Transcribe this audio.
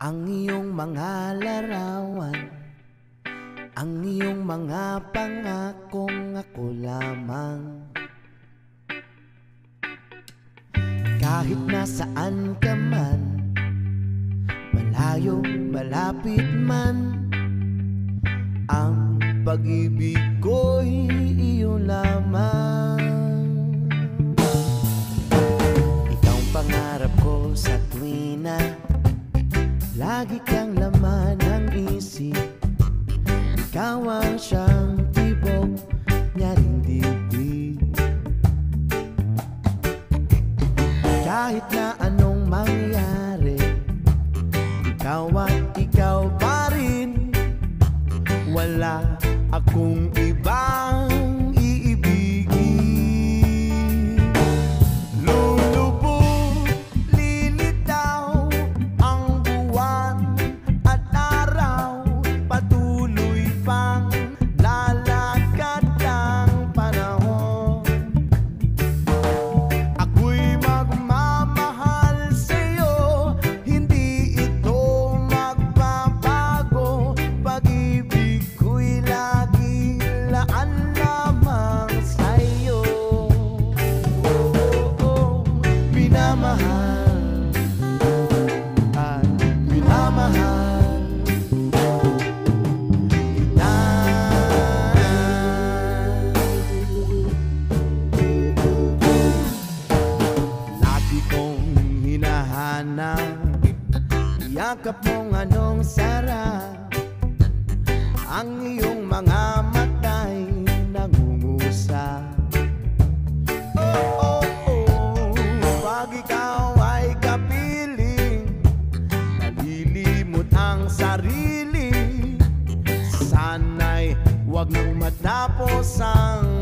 Ang iyong mga larawan, ang iyong mga pangakong ako lamang. Kahit nasaan ka man, malayo, malapit man, ang pag-ibig ko'y iyo lamang. Ikaw ang pangarap ko sa tuwina, lagi kang laman ng isip. Ikaw ang siyang tibok niya ring dibdib. Kahit na anong mangyari, ikaw at ikaw pa rin. Wala akong ibang iibigin. Lulubog, lilitaw ang buwan at araw, patuloy pang lalakad ang panahon. Ako'y magmamahal sa'yo, hindi ito magbabago. Pag-ibig ko'y lagi laan lamang sa'yo. Minamahal at minamahal kita. Lagi kong hinahanap yakap mong anong sarap, ang iyong mga mata'y nangungusap. Oh, oh, oh, pag ikaw ay kapiling, nalilimot ang sarili. Sana'y wag nang matapos ang